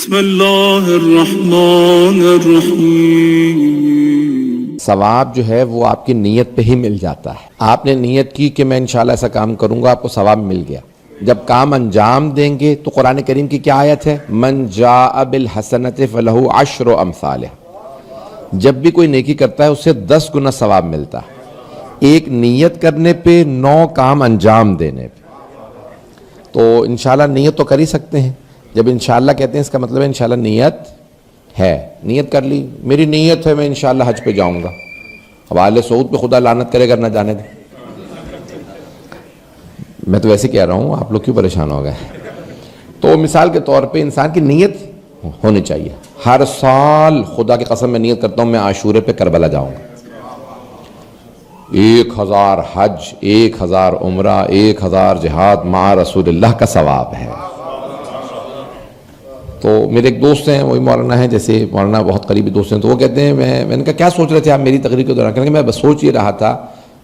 بسم اللہ الرحمن الرحیم۔ ثواب جو ہے وہ آپ کی نیت پہ ہی مل جاتا ہے۔ آپ نے نیت کی کہ میں انشاءاللہ ایسا کام کروں گا، آپ کو ثواب مل گیا۔ جب کام انجام دیں گے تو قرآن کریم کی کیا آیت ہے؟ من جاء بالحسنۃ فلہ عشر امثالہ۔ جب بھی کوئی نیکی کرتا ہے اسے 10 گنا ثواب ملتا ہے، ایک نیت کرنے پہ 9 کام انجام دینے پہ۔ تو انشاءاللہ نیت تو کر ہی سکتے ہیں۔ جب انشاءاللہ کہتے ہیں اس کا مطلب ہے انشاءاللہ نیت ہے، نیت کر لی، میری نیت ہے میں انشاءاللہ حج پہ جاؤں گا۔ اب آل سعود پہ خدا لعنت کرے اگر نہ جانے دیں۔ میں تو ویسے کہہ رہا ہوں، آپ لوگ کیوں پریشان ہو گئے؟ تو مثال کے طور پہ انسان کی نیت ہونی چاہیے۔ ہر سال خدا کی قسم میں نیت کرتا ہوں میں عاشورے پہ کربلا جاؤں گا۔ 1000 حج، 1000 عمرہ، 1000 جہاد مع رسول اللہ کا ثواب ہے۔ تو میرے ایک دوست ہیں، وہی مولانا ہیں، جیسے مولانا بہت قریبی دوست ہیں، تو وہ کہتے ہیں میں نے کہا کیا سوچ رہے تھے آپ میری تقریر کے دوران؟ کہیں گے میں بس سوچ ہی رہا تھا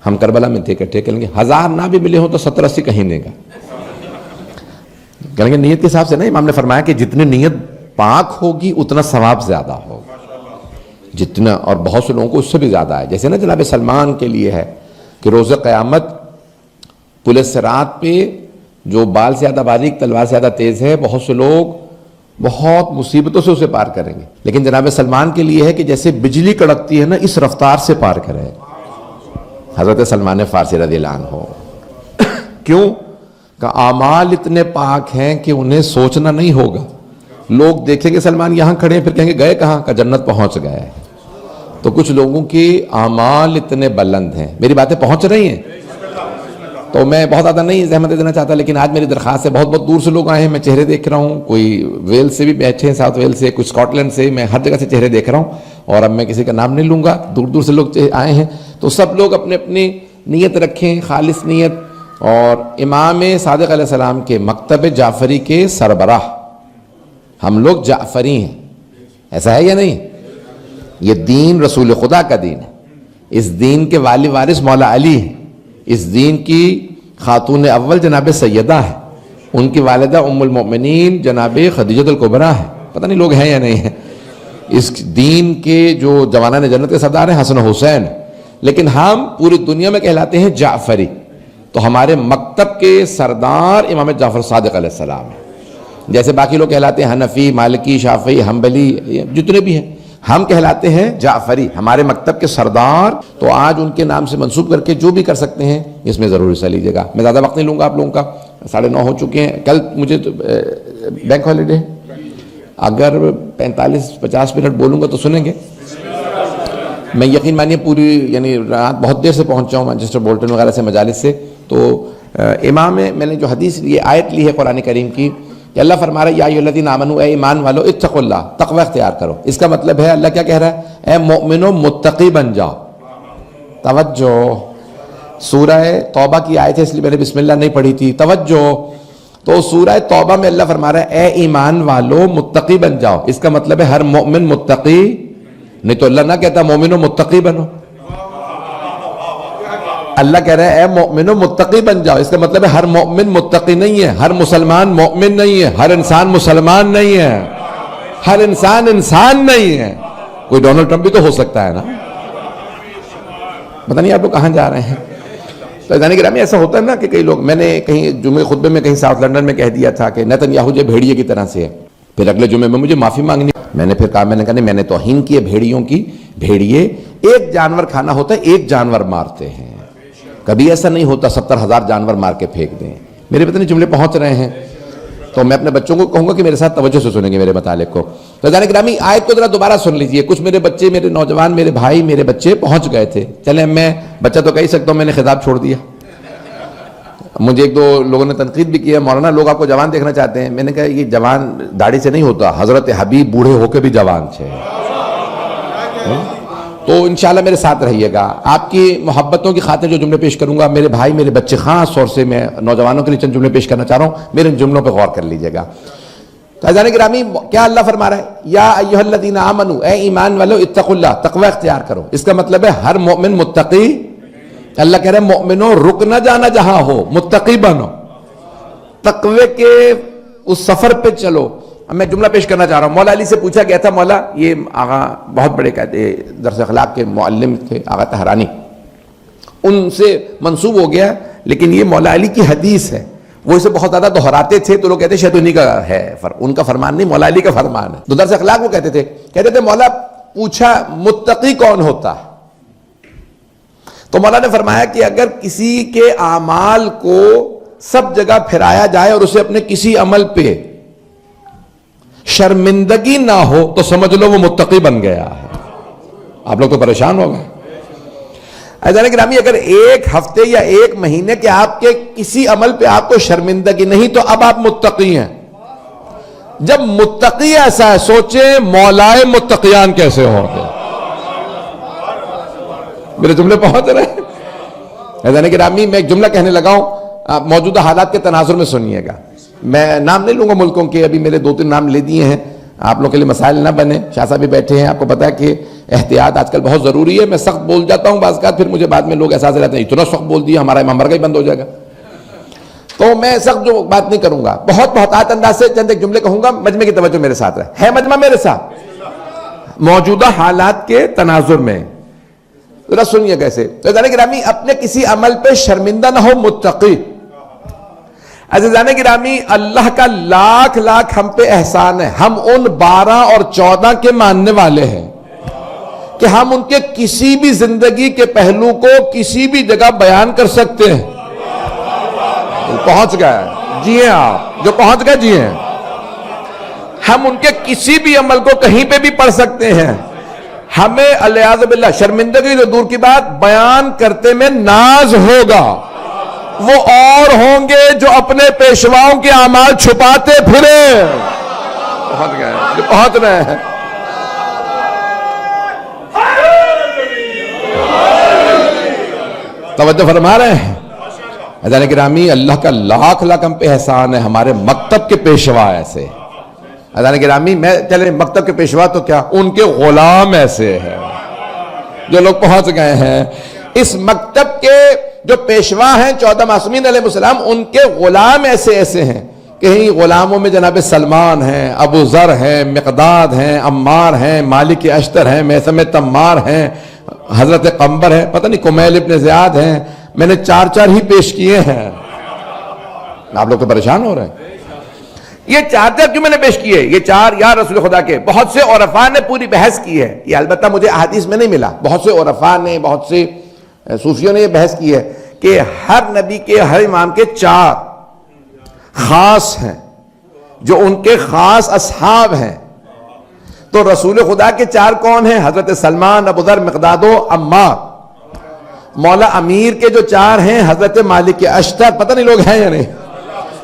ہم کربلا میں تھے اکٹھے، کہیں گے 1000 نہ بھی ملے ہوں تو 70-80 کہیں دے گا۔ کہیں گے نیت کے حساب سے نہیں، امام نے فرمایا کہ جتنی نیت پاک ہوگی اتنا ثواب زیادہ ہوگا، جتنا، اور بہت سے لوگوں کو اس سے بھی زیادہ ہے۔ جیسے نا جناب سلمان کے لیے ہے کہ روز قیامت پل صراط پہ جو بال سے زیادہ باریک تلوار سے زیادہ تیز ہے، بہت سے لوگ بہت مصیبتوں سے اسے پار کریں گے، لیکن جناب سلمان کے لیے ہے کہ جیسے بجلی کڑکتی ہے نا اس رفتار سے پار کرے حضرت سلمان فارسی رضی اللہ عنہ۔ کیوں کہ اعمال اتنے پاک ہیں کہ انہیں سوچنا نہیں ہوگا۔ لوگ دیکھیں گے سلمان یہاں کھڑے ہیں، پھر کہیں گے گئے کہاں؟ کہ جنت پہنچ گئے۔ تو کچھ لوگوں کے اعمال اتنے بلند ہیں۔ میری باتیں پہنچ رہی ہیں؟ تو میں بہت زیادہ نہیں زحمت دینا چاہتا، لیکن آج میری درخواست ہے، بہت بہت دور سے لوگ آئے ہیں، میں چہرے دیکھ رہا ہوں، کوئی ویل سے بھی بیٹھے ہیں، ساؤتھ ویل سے، کچھ اسکاٹ لینڈ سے، میں ہر جگہ سے چہرے دیکھ رہا ہوں، اور اب میں کسی کا نام نہیں لوں گا، دور دور سے لوگ آئے ہیں۔ تو سب لوگ اپنے اپنی نیت رکھیں، خالص نیت، اور امام صادق علیہ السلام کے مکتب جعفری کے سربراہ ہم لوگ جعفری ہیں، ایسا ہے یا نہیں؟ یہ دین رسول خدا کا دین ہے، اس دین کے والی وارث مولا علی ہیں، اس دین کی خاتون اول جناب سیدہ ہے، ان کی والدہ ام المؤمنین جناب خدیجہ الکبریٰ ہے، پتہ نہیں لوگ ہیں یا نہیں ہیں۔ اس دین کے جو جوانان جنت کے سردار ہیں حسن و حسین، لیکن ہم پوری دنیا میں کہلاتے ہیں جعفری۔ تو ہمارے مکتب کے سردار امام جعفر صادق علیہ السلام ہیں، جیسے باقی لوگ کہلاتے ہیں حنفی، مالکی، شافعی، حنبلی، جتنے بھی ہیں، ہم کہلاتے ہیں جعفری، ہمارے مکتب کے سردار۔ تو آج ان کے نام سے منسوب کر کے جو بھی کر سکتے ہیں اس میں ضرور حصہ لیجیے گا۔ میں زیادہ وقت نہیں لوں گا آپ لوگوں کا، 9:30 ہو چکے ہیں۔ کل مجھے بینک ہالیڈے ہے، اگر 45-50 منٹ بولوں گا تو سنیں گے؟ میں یقین مانیے پوری یعنی رات بہت دیر سے پہنچا ہوں مانچسٹر بولٹن وغیرہ سے، مجالس سے۔ تو امام میں نے جو حدیث یہ آیت لی ہے قرآن کریم کی کہ اللہ فرما رہا ہے یا ایھا الذین آمنوا، اے ایمان والو، اتقوا اللہ، تقوی اختیار کرو۔ اس کا مطلب ہے اللہ کیا کہہ رہا ہے؟ اے مومنو متقی بن جاؤ۔ توجہ، سورہ توبہ کی آیت ہے اس لیے میں نے بسم اللہ نہیں پڑھی تھی، توجہ۔ تو سورہ توبہ میں اللہ فرما رہا ہے اے ایمان والو متقی بن جاؤ، اس کا مطلب ہے ہر مومن متقی، نہیں تو اللہ نہ کہتا مومنو متقی بنو۔ اللہ کہہ رہا ہے اے مومنو متقی بن جاؤ، اس کا مطلب ہے ہر مومن متقی نہیں ہے، ہر مسلمان مومن نہیں ہے، ہر انسان مسلمان نہیں ہے، ہر انسان انسان نہیں ہے۔ کوئی ڈونلڈ ٹرمپ بھی تو ہو سکتا ہے نا؟ پتہ نہیں آپ لوگ کہاں جا رہے ہیں۔ تو عزیزان گرامی ایسا ہوتا ہے نا کہ کئی لوگ، میں نے کہیں جمعے خطبے میں کہیں ساؤتھ لنڈن میں کہہ دیا تھا کہ نیتن یاہو جو بھیڑیے کی طرح سے ہے، پھر اگلے جمعے میں مجھے معافی مانگنی، میں نے پھر کہا، میں نے کہا نہیں، میں نے توہین کی ہے بھیڑیوں کی۔ بھیڑیے ایک جانور کھانا ہوتا ہے، ایک جانور مارتے ہیں، کبھی ایسا نہیں ہوتا 70,000 جانور مار کے پھینک دیں۔ میرے پتہ نہیں جملے پہنچ رہے ہیں، تو میں اپنے بچوں کو کہوں گا کہ میرے ساتھ توجہ سے سنیں گے میرے متعلق کو۔ تو عزیزان گرامی آیت کو ذرا دوبارہ سن لیجئے، کچھ میرے بچے، میرے نوجوان، میرے بھائی، میرے بچے پہنچ گئے تھے۔ چلیں میں بچہ تو کہہ سکتا ہوں، میں نے خطاب چھوڑ دیا۔ مجھے ایک دو لوگوں نے تنقید بھی کیا، مولانا لوگ آپ کو جوان دیکھنا چاہتے ہیں۔ میں نے کہا یہ جوان داڑھی سے نہیں ہوتا، حضرت حبیب بوڑھے ہو کے بھی جوان تھے۔ تو انشاءاللہ میرے ساتھ رہیے گا، آپ کی محبتوں کی خاطر جو جملے پیش کروں گا، میرے بھائی، میرے بچے، خاص طور سے میں نوجوانوں کے لیے چند جملے پیش کرنا چاہ رہا ہوں، میرے ان جملوں پہ غور کر لیجیے گا۔ تو عزیزان گرامی کیا اللہ فرما رہا ہے؟ یا ایھا الذین آمنوا، اے ایمان والو، اتقوا اللہ، تقوی اختیار کرو۔ اس کا مطلب ہے ہر مومن متقی۔ اللہ کہہ رہے ہیں مومنوں رک نہ جانا جہاں ہو، متقی بنو، تقوی کے اس سفر پہ چلو۔ اب میں جملہ پیش کرنا چاہ رہا ہوں. مولا علی سے پوچھا گیا تھا, مولا, یہ آغا بہت بڑے درس اخلاق کے معلم تھے, آغا طہرانی, ان سے منسوب ہو گیا, لیکن یہ مولا علی کی حدیث ہے, وہ اسے بہت زیادہ دہراتے تھے تو لوگ کہتے ہیں شاید انہی کا ہے, ان کا فرمان نہیں, مولا علی کا فرمان ہے. تو درس اخلاق وہ کہتے تھے مولا پوچھا متقی کون ہوتا ہے؟ تو مولا نے فرمایا کہ اگر کسی کے اعمال کو سب جگہ پھرایا جائے اور اسے اپنے کسی عمل پہ شرمندگی نہ ہو تو سمجھ لو وہ متقی بن گیا ہے. آپ لوگ تو پریشان ہو گئے. عزیزان گرامی, اگر ایک ہفتے یا ایک مہینے کے آپ کے کسی عمل پہ آپ کو شرمندگی نہیں تو اب آپ متقی ہیں. جب متقی ایسا ہے, سوچیں مولائے متقیان کیسے ہوں گے. میرے جملے پہنچ رہے ہیں. عزیزان گرامی, میں ایک جملہ کہنے لگا ہوں, موجودہ حالات کے تناظر میں سنیے گا. میں نام نہیں لوں گا ملکوں کے, ابھی میرے 2-3 نام لے دیے ہیں, آپ لوگوں کے لیے مسائل نہ بنے. شاہ صاحب بھی بیٹھے ہیں, آپ کو پتا ہے کہ احتیاط آج کل بہت ضروری ہے. میں سخت بول جاتا ہوں بعض کا, پھر مجھے بعد میں لوگ احساس رہتے ہیں اتنا سخت بول دیا ہمارا امام مرغہ ہی بند ہو جائے گا. تو میں سخت جو بات نہیں کروں گا, بہت محتاط انداز سے چند ایک جملے کہوں گا. مجمع کی توجہ میرے ساتھ ہے مجمع میرے ساتھ. موجودہ حالات کے تناظر میں ذرا سنیے کیسے. تو عزیزان گرامی, اپنے کسی عمل پہ شرمندہ نہ ہو, متقی. عزیزان گرامی, اللہ کا لاکھ لاکھ ہم پہ احسان ہے. ہم ان 12 اور 14 کے ماننے والے ہیں کہ ہم ان کے کسی بھی زندگی کے پہلو کو کسی بھی جگہ بیان کر سکتے ہیں. پہنچ گئے جی ہیں آپ, جو پہنچ گئے جی ہیں. ہم ان کے کسی بھی عمل کو کہیں پہ بھی پڑھ سکتے ہیں. ہمیں الیاذ باللہ شرمندگی تو دور کی بات, بیان کرتے میں ناز ہوگا. وہ اور ہوں گے جو اپنے پیشواؤں کے اعمال چھپاتے پھرے. پہنچ گئے جو پہنچ رہے ہیں. توجہ فرما رہے ہیں. عزیزان گرامی, اللہ کا لاکھ لاکھ ہم پہ احسان ہے, ہمارے مکتب کے پیشوا ایسے. عزیزان گرامی, میں چلے مکتب کے پیشوا تو کیا, ان کے غلام ایسے ہیں جو لوگ پہنچ گئے ہیں. اس مکتب کے جو پیشوا ہیں 14 معصومین علیہ السلام, ان کے غلام ایسے ایسے ہیں. کہیں غلاموں میں جناب سلمان ہیں, ابو ذر ہیں, مقداد ہیں, عمار ہیں, مالک اشتر ہیں, میثم تمار ہیں, حضرت قنبر ہیں, پتہ نہیں کمیل ابن زیاد ہیں. میں نے 4 ہی پیش کیے ہیں. آپ لوگ تو پریشان ہو رہے ہیں. یہ 4 کیوں میں نے پیش کیے؟ یہ 4 یا رسول خدا کے. بہت سے عرفاء نے پوری بحث کی ہے, یہ البتہ مجھے احادیث میں نہیں ملا. بہت سے عرفاء نے, بہت سے صوفیوں نے یہ بحث کی ہے کہ ہر نبی کے, ہر امام کے 4 خاص ہیں جو ان کے خاص اصحاب ہیں. تو رسول خدا کے 4 کون ہیں؟ حضرت سلمان, ابو ذر, مقداد و عمار. مولا امیر کے جو 4 ہیں حضرت مالک اشتر, پتہ نہیں لوگ ہیں یا نہیں,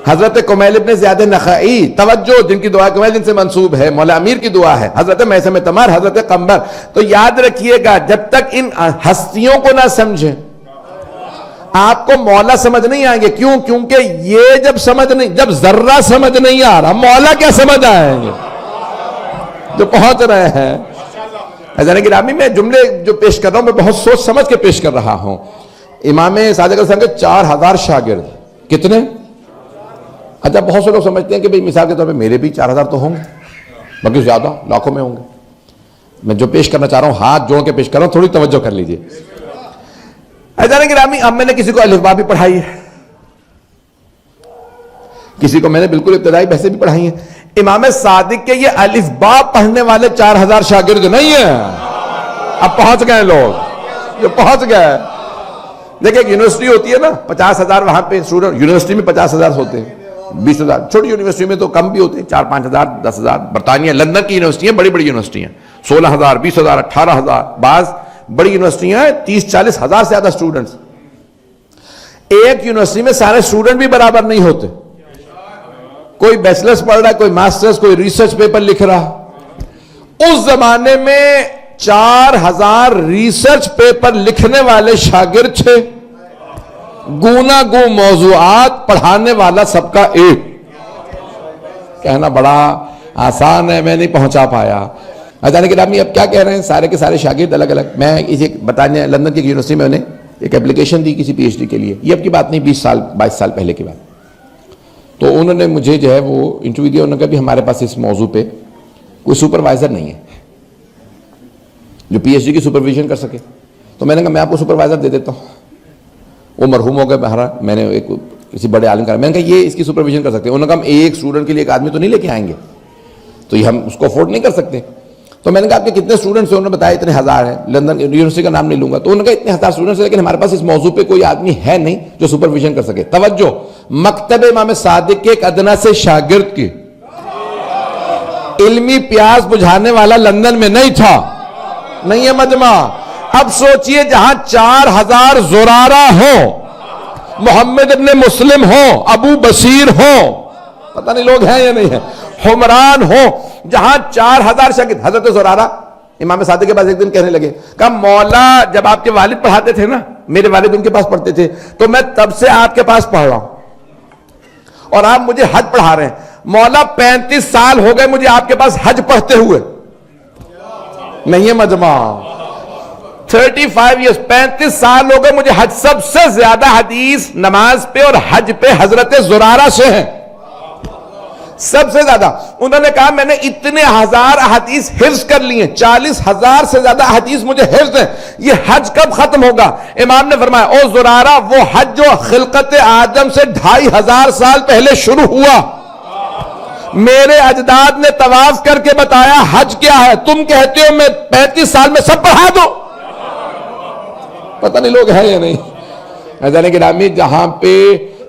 حضرت کمیل ابن زیاد نخعی, توجہ, جن کی دعا کمیل جن سے منسوب ہے, مولا امیر کی دعا ہے, حضرت میثم تمار, حضرت قنبر. تو یاد رکھیے گا, جب تک ان ہستیوں کو نہ سمجھیں آپ کو مولا سمجھ نہیں آئیں گے. کیوں؟ کیونکہ یہ جب ذرہ سمجھ نہیں آ رہا, مولا کیا سمجھ آئیں گے جو پہنچ رہے ہیں. عزیزان گرامی, میں جملے جو پیش کر رہا ہوں میں بہت سوچ سمجھ کے پیش کر رہا ہوں. امام صادق علیہ السلام کے 4000 شاگرد. کتنے؟ اچھا, بہت سے لوگ سمجھتے ہیں کہ بھئی مثال کے طور پہ میرے بھی 4000 تو ہوں گے, بلکہ زیادہ, لاکھوں میں ہوں گے. میں جو پیش کرنا چاہ رہا ہوں ہاتھ جوڑ کے پیش کر رہا ہوں, تھوڑی توجہ کر لیجئے. عزیزان گرامی, اب میں نے کسی کو الف با بھی پڑھائی ہے, کسی کو میں نے بالکل ابتدائی بحثیں بھی پڑھائی ہیں. امام صادق کے یہ الف با پڑھنے والے 4000 شاگرد نہیں ہیں. اب پہنچ گئے لوگ جو پہنچ گئے. دیکھیں ایک یونیورسٹی ہوتی ہے نا, 50,000 وہاں پہ اسٹوڈنٹ, یونیورسٹی میں 50,000 ہوتے ہیں, 20,000. چھوٹی یونیورسٹی میں تو کم بھی ہوتے ہیں, 4-5,000, 10,000. برطانیہ, لندن کی یونیورسٹی ہیں, بڑی بڑی یونیورسٹی ہیں, 16,000, 20,000, 18,000. بعض بڑی یونیورسٹیاں ہیں 30-40 ہزار سے زیادہ اسٹوڈنٹس. ایک یونیورسٹی میں سارے اسٹوڈنٹ بھی برابر نہیں ہوتے. کوئی بیچلرز پڑھ رہا ہے, کوئی ماسٹرز, کوئی ریسرچ پیپر لکھ رہا. اس زمانے میں 4,000 ریسرچ پیپر لکھنے والے شاگرد تھے, گونا گو موضوعات پڑھانے والا سب کا ایک. کہنا بڑا آسان ہے, میں نہیں پہنچا پایا. عزیزان گرامی, اب کیا کہہ رہے ہیں, سارے کے سارے شاگرد الگ الگ. میں اسے بتانے, لندن کی یونیورسٹی میں انہیں ایک اپلیکیشن دی کسی پی ایچ ڈی کے لیے. یہ اب کی بات نہیں, 20 سال 22 سال پہلے کی بات. تو انہوں نے مجھے جو ہے وہ انٹرویو دیا, انہوں نے کہا بھی ہمارے پاس اس موضوع پہ کوئی سپروائزر نہیں ہے جو پی ایچ ڈی کی سپرویژن کر سکے. تو میں نے کہا میں آپ کو سپروائزر دے دیتا ہوں. وہ مرحوم ہو گئے بہرحال, میں نے ایک کسی بڑے عالم کا, میں نے کہا یہ اس کی سپرویژن کر سکتے ہیں. انہوں نے کہا ہم ایک اسٹوڈنٹ کے لیے ایک آدمی تو نہیں لے کے آئیں گے, تو یہ ہم اس کو افورڈ نہیں کر سکتے. تو میں نے کہا آپ کے کتنے اسٹوڈنٹس ہیں؟ انہوں نے بتایا اتنے ہزار ہیں, لندن یونیورسٹی کا نام نہیں لوں گا. تو انہوں نے کہا اتنے ہزار اسٹوڈنٹس ہیں لیکن ہمارے پاس اس موضوع پہ کوئی آدمی ہے نہیں جو سپرویژن کر سکے. توجہ, مکتب امام صادق کے ایک ادنا سے شاگرد کی علمی پیاس بجھانے والا لندن میں نہیں تھا, نہیں ہے مجمع. اب سوچئے جہاں 4000 زرارہ ہو, محمد ابن مسلم ہو, ابو بصیر ہو, پتہ نہیں لوگ ہیں یا نہیں ہیں, حمران ہو, جہاں 4000 شاگرد. حضرت زرارہ امام صادق کے پاس ایک دن کہنے لگے, کہا مولا جب آپ کے والد پڑھاتے تھے نا, میرے والد ان کے پاس پڑھتے تھے, تو میں تب سے آپ کے پاس پڑھ رہا ہوں اور آپ مجھے حج پڑھا رہے ہیں. مولا 35 سال ہو گئے مجھے آپ کے پاس حج پڑھتے ہوئے. نہیں ہے مجمع, 35 ایئرس, 35 سال ہو گئے مجھے حج. سب سے زیادہ حدیث نماز پہ اور حج پہ حضرت زرارہ سے ہیں, سب سے زیادہ. انہوں نے کہا میں نے اتنے ہزار احادیث حفظ کر لی ہیں, 40,000 سے زیادہ احادیث مجھے حفظ ہیں, یہ حج کب ختم ہوگا؟ امام نے فرمایا او زرارہ, وہ حج جو خلقت آدم سے 2500 سال پہلے شروع ہوا, میرے اجداد نے طواف کر کے بتایا حج کیا ہے, تم کہتے ہو میں 35 سال میں سب پڑھا دو. پتہ نہیں لوگ ہیں یا نہیں. عزیزان گرامی, جہاں پہ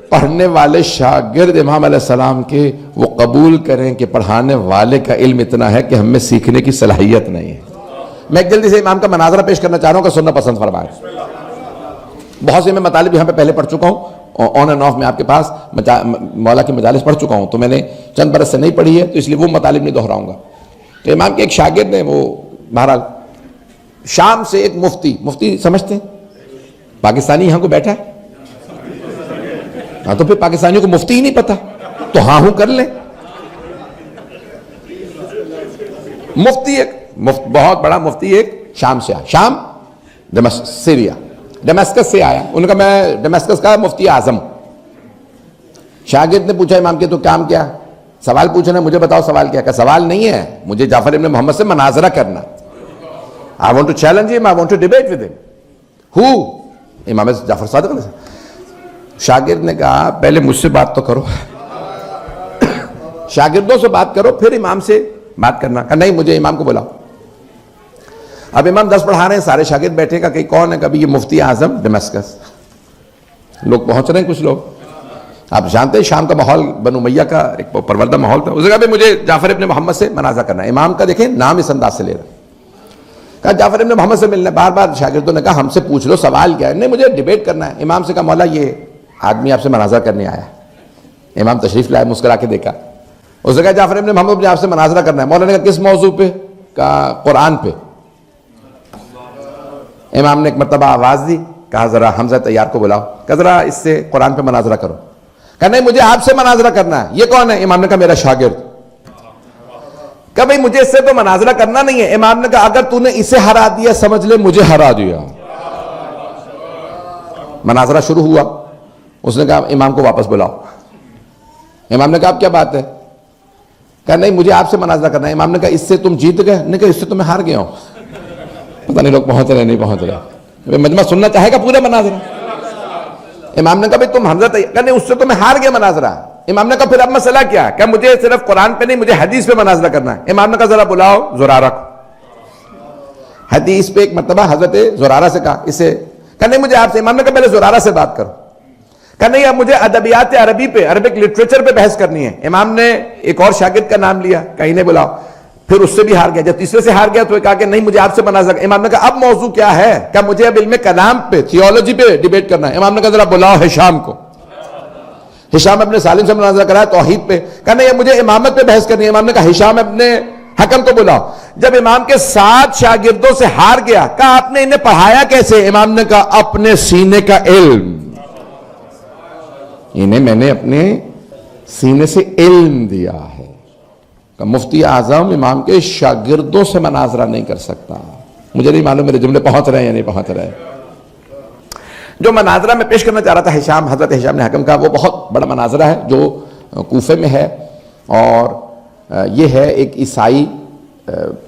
پڑھنے والے شاگرد امام علیہ السلام کے وہ قبول کریں کہ پڑھانے والے کا علم اتنا ہے کہ ہم میں سیکھنے کی صلاحیت نہیں ہے. میں ایک جلدی سے امام کا مناظرہ پیش کرنا چاہ رہا ہوں کہ سننا پسند فرمائیں. بہت سے میں مطالب یہاں پہ پہلے پڑھ چکا ہوں, آن اینڈ آف میں آپ کے پاس مولا کی مجالس پڑھ چکا ہوں, تو میں نے چند برس سے نہیں پڑھی ہے تو اس لیے وہ مطالب نہیں دہراؤں گا. تو امام کے ایک شاگرد نے, وہ بہرحال شام سے ایک مفتی سمجھتے ہیں, پاکستانی یہاں کو بیٹھا ہے, ہاں تو پھر پاکستانیوں کو مفتی ہی نہیں پتا, تو ہاں ہوں کر لیں. مفتی ایک بہت بڑا مفتی ایک شام سے آیا, شام سیریا ڈیمسکس سے آیا. انہوں نے کہا میں ڈیمسکس کا مفتی اعظم. شاگرد نے پوچھا امام کے تو کام کیا, سوال پوچھنا ہے, مجھے بتاؤ سوال کیا. کہ سوال نہیں ہے, مجھے جعفر ابن محمد سے مناظرہ کرنا. I want to challenge him, I want to debate with him. Who? امام جعفر صادق علیہ السلام. شاگرد نے کہا پہلے مجھ سے بات تو کرو, شاگردوں سے بات کرو پھر امام سے بات کرنا. کہا نہیں, مجھے امام کو بلاؤ. اب امام 10 پڑھا رہے ہیں, سارے شاگرد بیٹھے, کا کہ کون ہے؟ کبھی یہ مفتی اعظم ڈیمسکس. لوگ پہنچ رہے ہیں, کچھ لوگ آپ جانتے ہیں شام کا ماحول بنو امیہ کا ایک پروردہ ماحول تھا. اس نے کہا بھی مجھے جعفر ابن محمد سے مناظرہ کرنا ہے. امام کا دیکھیں نام اس انداز سے لے رہا. کہا جعفر ابن محمد سے ملنا ہے. بار بار شاگردوں نے کہا ہم سے پوچھ لو سوال کیا ہے. نہیں, مجھے ڈیبیٹ کرنا ہے. امام سے کہا مولا یہ آدمی آپ سے مناظرہ کرنے آیا ہے. امام تشریف لائے, مسکرا کے دیکھا. اس نے کہا جعفر ابن محمد مجھے آپ سے مناظرہ کرنا ہے. مولا نے کہا کس موضوع پہ؟ کہا قرآن پہ. امام نے ایک مرتبہ آواز دی, کہا ذرا حمزہ تیار کو بلاؤ, کہا ذرا اس سے قرآن پہ مناظرہ کرو. کہا نہیں, مجھے آپ سے مناظرہ کرنا ہے. یہ کون ہے؟ امام نے کہا میرا شاگرد. کہا بھئی مجھے اس سے تو مناظرہ کرنا نہیں ہے. امام نے کہا اگر تو نے اسے ہرا دیا سمجھ لے مجھے ہرا دیا. مناظرہ شروع ہوا. اس نے کہا امام کو واپس بلاؤ. امام نے کہا اب کیا بات ہے؟ کہا نہیں, مجھے آپ سے مناظرہ کرنا ہے. امام نے کہا اس سے تم جیت گئے؟ نہیں, کہا اس سے تو میں ہار گیا ہوں. پتہ نہیں لوگ پہنچ رہے نہیں پہنچ رہے. مجمع سننا چاہے گا پورا مناظرہ. امام نے کہا بھئی تم حمزہ کہا نہیں, اس سے تو میں ہار گیا مناظرہ. امام نے کہا پھر اب مسئلہ کیا ہے؟ کہ مجھے صرف قرآن پہ نہیں, مجھے حدیث پہ مناظرہ کرنا ہے. امام نے کہا ذرا بلاؤ زرارہ کو. حدیث پہ ایک مرتبہ حضرت زرارہ سے کہا اسے. کہا نہیں, مجھے آپ سے. امام نے کہا پہلے زرارہ سے بات کرو. کہا نہیں, اب مجھے ادبیات عربی پہ, عربک لٹریچر پہ بحث کرنی ہے. امام نے ایک اور شاگرد کا نام لیا, کہیں نہیں بلاؤ. پھر اس سے بھی ہار گیا. جب تیسرے سے ہار گیا تو کہا کہ نہیں, مجھے آپ سے مناظرہ. امام نے کہا اب موضوع کیا ہے؟ کہ مجھے اب علم کلام پہ, تھیولوجی پہ ڈیبیٹ کرنا ہے. امام نے کہا ذرا بلاؤ ہشام کو. ہشام ابن سالم سے مناظرہ کرا ہے توحید پہ. کہا نہیں, مجھے امامت پہ بحث کرنی ہے. امام نے کہا ہشام ابن حکم کو بلاؤ. جب امام کے 7 شاگردوں سے ہار گیا, کہا آپ نے انہیں پڑھایا کیسے؟ امام نے کہا اپنے سینے کا علم. انہیں میں نے اپنے سینے سے علم دیا ہے. کہ مفتی اعظم امام کے شاگردوں سے مناظرہ نہیں کر سکتا. مجھے نہیں معلوم میرے جملے پہنچ رہے ہیں یا نہیں پہنچ رہے. جو مناظرہ میں پیش کرنا چاہ رہا تھا حضرت ہشام نے حکم کا, وہ بہت بڑا مناظرہ ہے جو کوفے میں ہے، اور یہ ہے ایک عیسائی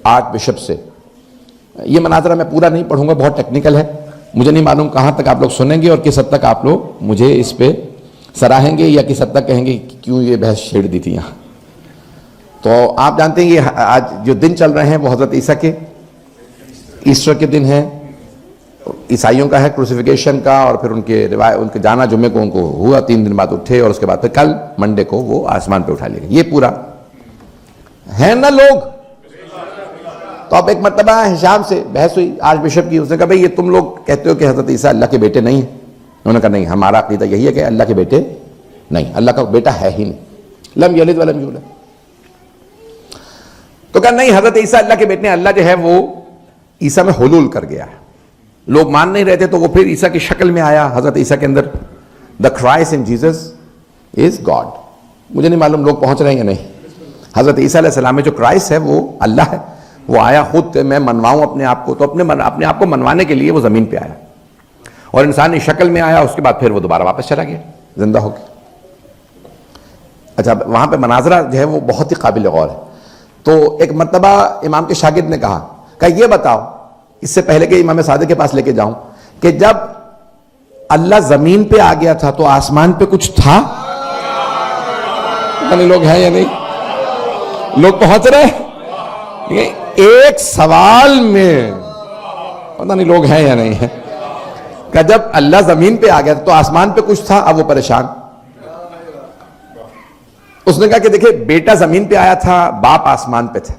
آرچ بشپ سے. یہ مناظرہ میں پورا نہیں پڑھوں گا، بہت ٹیکنیکل ہے، مجھے نہیں معلوم کہاں تک آپ لوگ سنیں گے اور کس حد تک آپ لوگ مجھے اس پہ سراہیں گے یا کس حد تک کہیں گے کیوں یہ بحث چھیڑ دی تھی یہاں. تو آپ جانتے ہیں یہ آج جو دن چل رہے ہیں وہ حضرت عیسیٰ کے ایسٹر کے دن ہیں، عیسائیوں کا ہے کروسیفیکیشن کا، اور پھر ان کے جانا جمعے کو ان کو ہوا، 3 دن بعد اٹھے، اور اس کے بعد پھر کل منڈے کو وہ آسمان پہ اٹھا لے گئے. یہ پورا ہے نا لوگ. تو اب ایک مرتبہ ہشام سے بحث ہوئی آرچ بشپ کی، اس نے کہا بھئی یہ تم لوگ کہتے ہو کہ حضرت عیسیٰ اللہ کے بیٹے نہیں ہیں. انہوں نے کہا نہیں، ہمارا عقیدہ یہی ہے کہ اللہ کے بیٹے نہیں، اللہ کا بیٹا ہے ہی نہیں، لم یلد ولم یولد. تو کہا نہیں، حضرت عیسیٰ اللہ کے بیٹے ہیں، اللہ جو ہے وہ عیسیٰ میں حلول کر گیا ہے. لوگ مان نہیں رہے تھے تو وہ پھر عیسیٰ کی شکل میں آیا حضرت عیسیٰ کے اندر. The Christ in Jesus is God. مجھے نہیں معلوم لوگ پہنچ رہے ہیں یا نہیں. حضرت عیسیٰ علیہ السلام میں جو کرائسٹ ہے وہ اللہ ہے، وہ آیا خود کہ میں منواؤں اپنے آپ کو. تو اپنے آپ کو منوانے کے لیے وہ زمین پہ آیا اور انسانی شکل میں آیا. اس کے بعد پھر وہ دوبارہ واپس چلا گیا زندہ ہو کے. اچھا، وہاں پہ مناظرہ جو ہے وہ بہت ہی قابل غور ہے. تو ایک مرتبہ امام کے شاگرد نے کہا یہ بتاؤ، اس سے پہلے کہ امام صادق کے پاس لے کے جاؤں، کہ جب اللہ زمین پہ آ گیا تھا تو آسمان پہ کچھ تھا؟ یعنی لوگ ہیں یا نہیں؟ لوگ پہنچ رہے؟ ایک سوال میں پتہ نہیں لوگ ہیں یا نہیں ہیں. کہ جب اللہ زمین پہ آ گیا تو آسمان پہ کچھ تھا؟ اب وہ پریشان. اس نے کہا کہ دیکھیں بیٹا زمین پہ آیا تھا، باپ آسمان پہ تھا.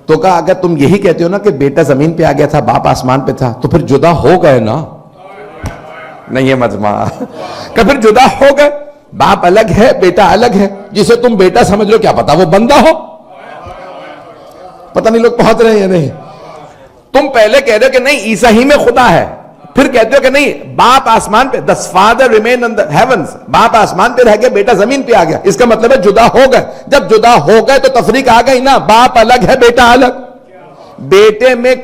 تو کہا اگر تم یہی کہتے ہو نا کہ بیٹا زمین پہ آ گیا تھا باپ آسمان پہ تھا تو پھر جدا ہو گئے نا. نہیں ہے مجمع کہ پھر جدا ہو گئے، باپ الگ ہے بیٹا الگ ہے. جسے تم بیٹا سمجھ لو کیا پتا وہ بندہ ہو. پتہ نہیں لوگ پہنچ رہے ہیں یا نہیں. تم پہلے کہہ رہے ہو کہ نہیں عیسیٰ ہی میں خدا ہے، پھر کہتے ہو کہ نہیں باپ آسمان پہ، the father remain in the heavens، باپ آسمان پہ رہ گیا بیٹا زمین پہ آ گیا. اس کا مطلب ہے جدا ہو گئے. جب جدا ہو گئے تو تفریق آ گئی نا، باپ الگ ہے بیٹا الگ. بیٹے میں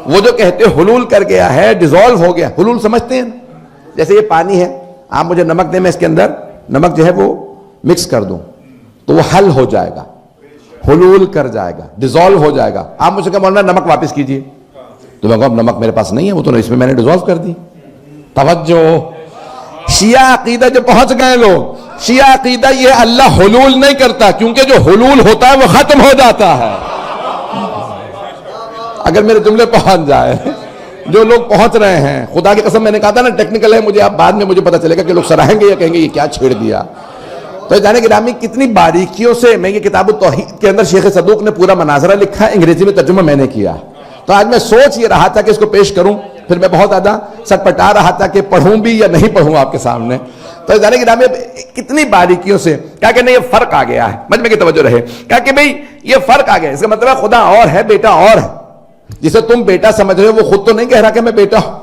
وہ جو کہتے ہو حلول کر گیا ہے، ڈیزالو ہو گیا. حلول سمجھتے ہیں؟ جیسے یہ پانی ہے، آپ مجھے نمک دیں، میں اس کے اندر نمک جو ہے وہ مکس کر دوں تو وہ حل ہو جائے گا، حلول کر جائے گا، ڈیزالو ہو جائے گا. آپ مجھ سے کہا مولانا نمک واپس کیجیے، تو میں کہا اب نمک میرے پاس نہیں ہے، وہ تو اس میں نے ڈیزالو کر دی. توجہ، شیعہ عقیدہ جو پہنچ گئے لوگ، شیعہ عقیدہ یہ اللہ حلول نہیں کرتا، کیونکہ جو حلول ہوتا ہے وہ ختم ہو جاتا ہے. اگر میرے جملے پہنچ جائے، جو لوگ پہنچ رہے ہیں، خدا کی قسم میں نے کہا تھا نا ٹیکنیکل ہے، مجھے اب بعد میں مجھے پتا چلے گا کہ لوگ سراہیں گے یا کہیں گے یہ کیا چھیڑ دیا. تو جانے گرامی کتنی باریکیوں سے میں یہ کتاب التوحید کے اندر شیخ صدوق نے پورا مناظرہ لکھا ہے، انگریزی میں ترجمہ میں نے کیا. تو آج میں سوچ یہ رہا تھا کہ اس کو پیش کروں، پھر میں بہت زیادہ سٹپٹا رہا تھا کہ پڑھوں بھی یا نہیں پڑھوں آپ کے سامنے. تو جانے گرامی کتنی باریکیوں سے کہا کہ نہیں یہ فرق آ گیا ہے. مجمع کی توجہ رہے، کہا کہ بھئی یہ فرق آ گیا، اس کا مطلب ہے خدا اور ہے بیٹا اور ہے. جسے تم بیٹا سمجھ رہے ہو وہ خود تو نہیں کہہ رہا کہ میں بیٹا ہوں.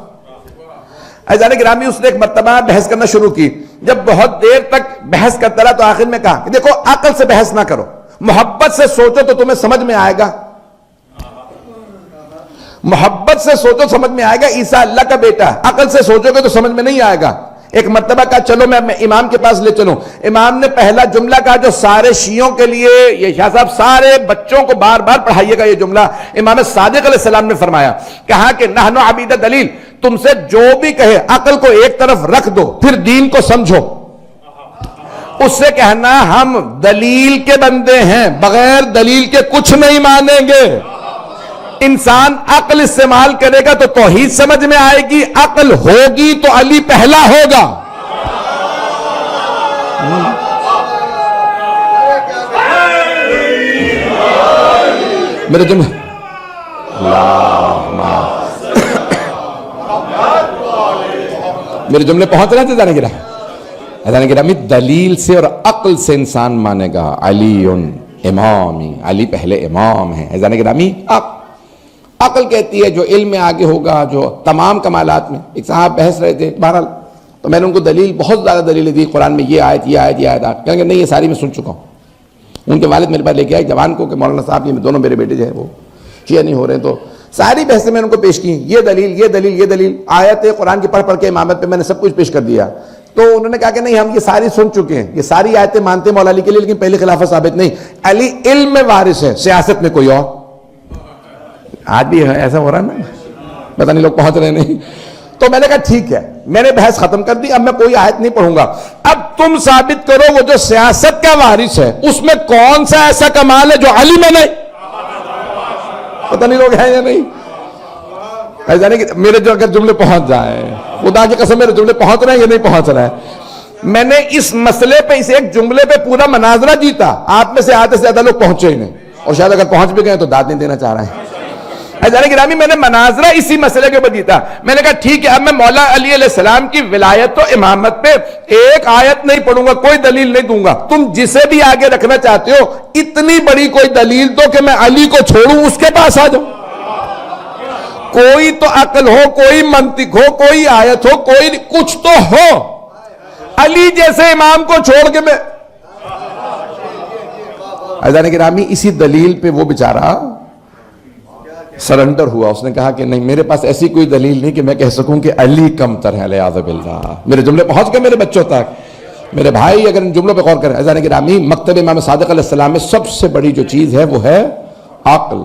عزیزان گرامی اس نے ایک مرتبہ بحث کرنا شروع کی. جب بہت دیر تک بحث کرتا رہا تو آخر میں کہا کہ دیکھو عقل سے بحث نہ کرو، محبت سے سوچو تو تمہیں سمجھ میں آئے گا. محبت سے سوچو سمجھ میں آئے گا عیسیٰ اللہ کا بیٹا. عقل سے سوچو گے تو سمجھ میں نہیں آئے گا. ایک مرتبہ کہا چلو میں امام کے پاس لے چلوں. امام نے پہلا جملہ کہا جو سارے شیعوں کے لیے، یہ شاہ صاحب سارے بچوں کو بار بار پڑھائیے گا. یہ جملہ امام صادق علیہ السلام نے فرمایا، کہا کہ نحن عبید دلیل، تم سے جو بھی کہے عقل کو ایک طرف رکھ دو، پھر دین کو سمجھو. اس سے کہنا ہم دلیل کے بندے ہیں، بغیر دلیل کے کچھ نہیں مانیں گے. انسان عقل استعمال کرے گا تو توحید سمجھ میں آئے گی، عقل ہوگی تو علی پہلا ہوگا. میرے جملے میرے جملے پہنچ رہے تھے جانے گرامی. دلیل سے اور عقل سے انسان مانے گا علی امامی، علی پہلے امام ہیں. جانے گرامی عقل کہتی ہے جو علم میں آگے ہوگا، جو تمام کمالات میں. ایک صاحب بحث رہے تھے بہرحال، تو میں نے ان کو دلیل، بہت زیادہ دلیلیں دی، قرآن میں یہ آیت یہ آیت یہ آیت. کہیں گے نہیں یہ ساری میں سن چکا ہوں. ان کے والد میرے پاس لے کے آئے جوان کو کہ مولانا صاحب یہ دونوں میرے بیٹے جو ہے وہ شیعہ نہیں ہو رہے ہیں. تو ساری بحثیں میں ان کو پیش کی، یہ دلیل یہ دلیل یہ دلیل، آیت قرآن کی پڑھ پڑھ کے امامت پہ میں نے سب کچھ پیش کر دیا. تو انہوں نے کہا کہ نہیں ہم یہ ساری سن چکے ہیں, یہ ساری آیتیں مانتے ہیں مولا علی کے لیے, لیکن پہلی خلافت ثابت نہیں. علی علم میں وارث ہے, سیاست میں کوئی اور. آج بھی ایسا ہو رہا ہے نا, پتہ نہیں لوگ پہنچ رہے نہیں. تو میں نے کہا ٹھیک ہے, میں نے بحث ختم کر دی, اب میں کوئی آیت نہیں پڑھوں گا. اب تم ثابت کرو وہ جو سیاست کا وارث ہے اس میں کون سا ایسا کمال ہے جو علی میں نہیں. پتہ نہیں لوگ ہیں یا نہیں. جانے کہ میرے جو اگر جملے پہنچ جائیں, خدا کی قسم میرے جملے پہنچ رہے ہیں یا نہیں پہنچ رہے ہیں. میں نے اس مسئلے پہ اس ایک جملے پہ پورا مناظرہ جیتا. آپ میں سے آدھے سے زیادہ لوگ پہنچے ہی نہیں, اور شاید اگر پہنچ بھی گئے تو داد نہیں دینا چاہ رہے ہیں. جانے گرامی میں نے مناظرہ اسی مسئلے کے اوپر جیتا. میں نے کہا ٹھیک ہے, اب میں مولا علی علیہ السلام کی ولایت و امامت پہ ایک آیت نہیں پڑھوں گا, کوئی دلیل نہیں دوں گا. تم جسے بھی آگے رکھنا چاہتے ہو اتنی بڑی کوئی دلیل دو کہ میں علی کو چھوڑوں, اس کے پاس آ جاؤں. کوئی تو عقل ہو, کوئی منطق ہو, کوئی آیت ہو, کوئی کچھ تو ہو. علی جیسے امام کو چھوڑ کے میں عزیزان گرامی اسی دلیل پہ وہ بیچارہ سرنڈر ہوا. اس نے کہا کہ نہیں, میرے پاس ایسی کوئی دلیل نہیں کہ میں کہہ سکوں کہ علی کم تر ہے علیہ باللہ. میرے جملے پہنچ گئے میرے بچوں تک. میرے بھائی اگر ان جملوں پہ غور کریں, عزیزان گرامی مکتب امام صادق علیہ السلام میں سب سے بڑی جو چیز ہے وہ ہے عقل.